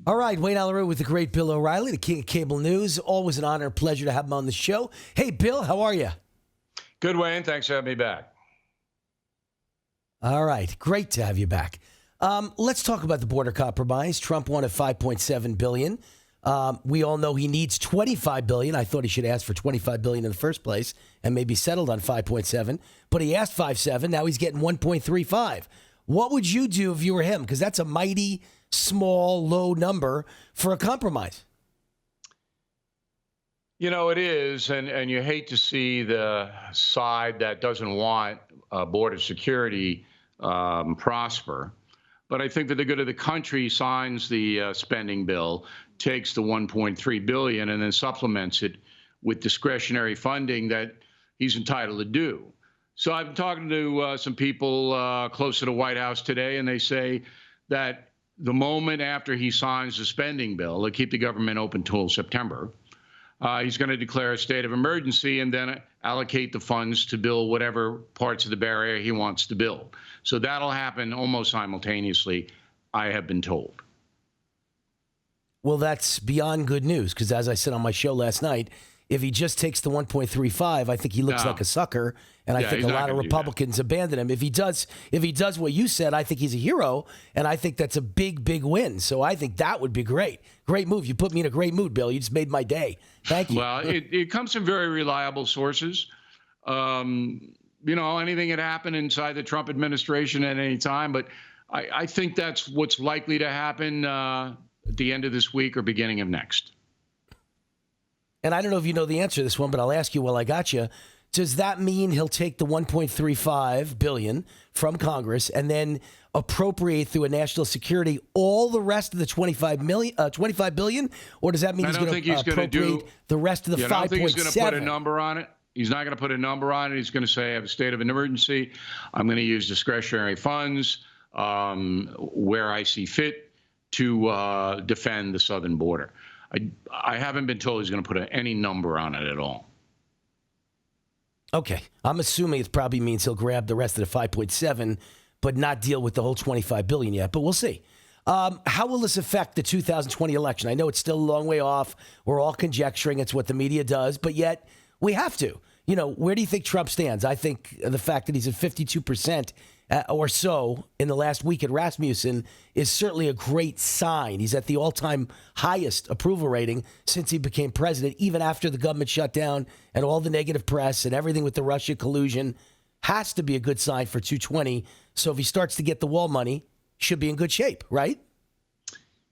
All right, Wayne Allyn with the great Bill O'Reilly, the king of cable news. Always an honor and pleasure to have him on the show. Hey, Bill, how are you? Good, Wayne. Thanks for having me back. All right, great to have you back. Let's talk about the border compromise. Trump wanted $5.7 billion. We all know he needs $25 billion. I thought he should ask for $25 billion in the first place and maybe settled on 5.7. But he asked 5.7. Now he's getting 1.35. What would you do if you were him? Because that's a mighty small, low number for a compromise. You know, it is, and you hate to see the side that doesn't want border security prosper. But I think for the good of the country, signs the spending bill, takes the $1.3 billion, and then supplements it with discretionary funding that he's entitled to do. So I've been talking to some people close to the White House today, and they say that the moment after he signs the spending bill, they'll keep the government open till September. He's going to declare a state of emergency and then allocate the funds to build whatever parts of the barrier he wants to build. So that'll happen almost simultaneously, I have been told. Well, that's beyond good news, because as I said on my show last night, if he just takes the 1.35, I think he looks like a sucker, and I think a lot of Republicans abandon him. If he does what you said, I think he's a hero, and I think that's a big, big win. So I think that would be great. Great move. You put me in a great mood, Bill. You just made my day. Thank you. Well, it comes from very reliable sources. You know, anything can happen inside the Trump administration at any time, but I think that's what's likely to happen at the end of this week or beginning of next. And I don't know if you know the answer to this one, but I'll ask you while I got you. Does that mean he'll take the $1.35 billion from Congress and then appropriate through a national security all the rest of the $25 billion? Or does that mean he's going to appropriate the rest of the 5.7? I don't think he's going to put a number on it. He's not going to put a number on it. He's going to say, I have a state of an emergency. I'm going to use discretionary funds where I see fit to defend the southern border. I haven't been told he's going to put any number on it at all. Okay. I'm assuming it probably means he'll grab the rest of the 5.7, but not deal with the whole $25 billion yet, but we'll see. How will this affect the 2020 election? I know it's still a long way off. We're all conjecturing. It's what the media does, but yet we have to. You know, where do you think Trump stands? I think the fact that he's at 52% or so in the last week at Rasmussen is certainly a great sign. He's at the all-time highest approval rating since he became president, even after the government shutdown and all the negative press and everything with the Russia collusion. Has to be a good sign for 220. So if he starts to get the wall money, should be in good shape, right?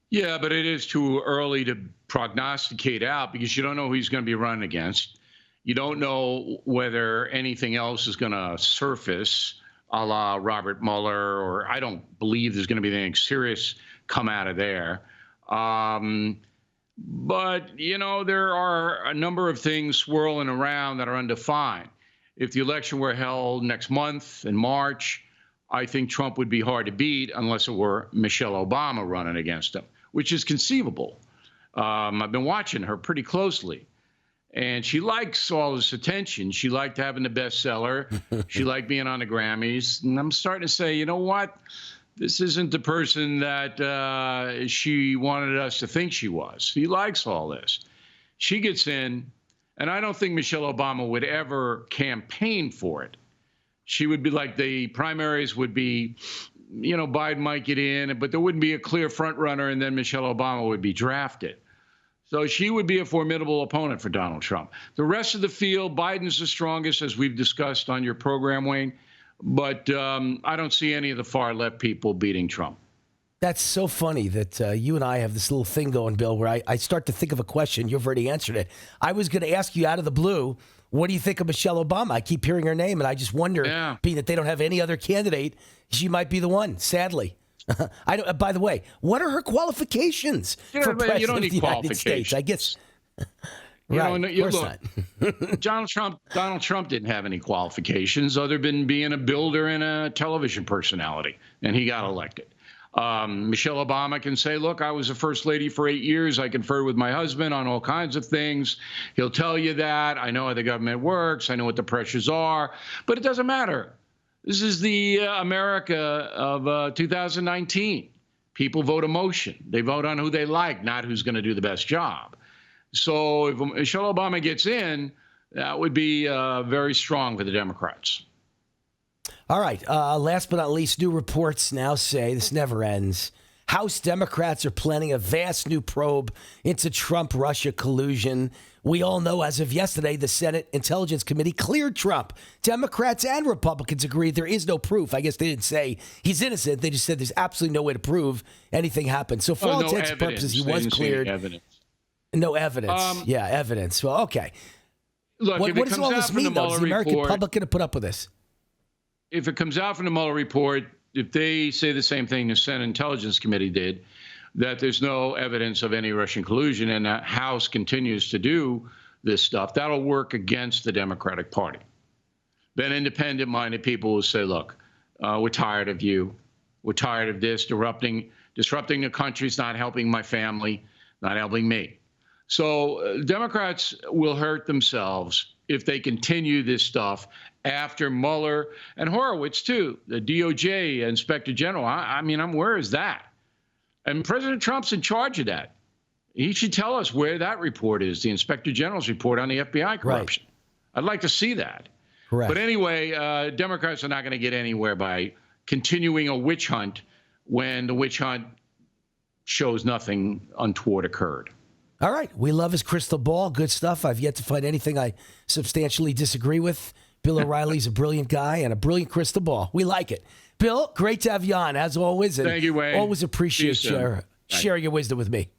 Yeah, but it is too early to prognosticate out because you don't know who he's going to be running against. You don't know whether anything else is going to surface, a la Robert Mueller, or I don't believe there's going to be anything serious come out of there. But, you know, there are a number of things swirling around that are undefined. If the election were held next month in March, I think Trump would be hard to beat unless it were Michelle Obama running against him, which is conceivable. I've been watching her pretty closely. And she likes all this attention. She liked having the bestseller. She liked being on the Grammys. And I'm starting to say, you know what? This isn't the person that she wanted us to think she was. She likes all this. She gets in, and I don't think Michelle Obama would ever campaign for it. She would be like the primaries would be, you know, Biden might get in, but there wouldn't be a clear front runner, and then Michelle Obama would be drafted. So she would be a formidable opponent for Donald Trump. The rest of the field, Biden's the strongest, as we've discussed on your program, Wayne. But I don't see any of the far left people beating Trump. That's so funny that you and I have this little thing going, Bill, where I start to think of a question. You've already answered it. I was going to ask you out of the blue, what do you think of Michelle Obama? I keep hearing her name, and I just wonder, being that they don't have any other candidate, she might be the one, sadly. I don't. By the way, what are her qualifications for president of the United States? I guess. Look, Donald Trump didn't have any qualifications other than being a builder and a television personality, and he got elected. Michelle Obama can say, look, I was a first lady for 8 years. I conferred with my husband on all kinds of things. He'll tell you that. I know how the government works. I know what the pressures are, but it doesn't matter. This is the America of 2019. People vote emotion. They vote on who they like, not who's going to do the best job. So if Michelle Obama gets in, that would be very strong for the Democrats. All right. Last but not least, new reports now say, this never ends, House Democrats are planning a vast new probe into Trump-Russia collusion. We all know as of yesterday, the Senate Intelligence Committee cleared Trump. Democrats and Republicans agreed there is no proof. I guess they didn't say he's innocent. They just said there's absolutely no way to prove anything happened. So for all intents and purposes, he was cleared. No evidence. Evidence. Well, okay. Look, what does all this mean, though? Is the American public going to put up with this? If it comes out from the Mueller report, if they say the same thing the Senate Intelligence Committee did, that there's no evidence of any Russian collusion, and the House continues to do this stuff, that'll work against the Democratic Party. Then independent-minded people will say, look, we're tired of you. We're tired of this. Disrupting the country's not helping my family, not helping me. So Democrats will hurt themselves if they continue this stuff after Mueller and Horowitz, too, the DOJ Inspector General. I mean, where is that? And President Trump's in charge of that. He should tell us where that report is, the Inspector General's report on the FBI corruption. Right. I'd like to see that. Correct. But anyway, Democrats are not going to get anywhere by continuing a witch hunt when the witch hunt shows nothing untoward occurred. All right. We love his crystal ball. Good stuff. I've yet to find anything I substantially disagree with. Bill O'Reilly's a brilliant guy and a brilliant crystal ball. We like it. Bill, great to have you on, as always. And thank you, Wayne. Always appreciate sharing your wisdom with me.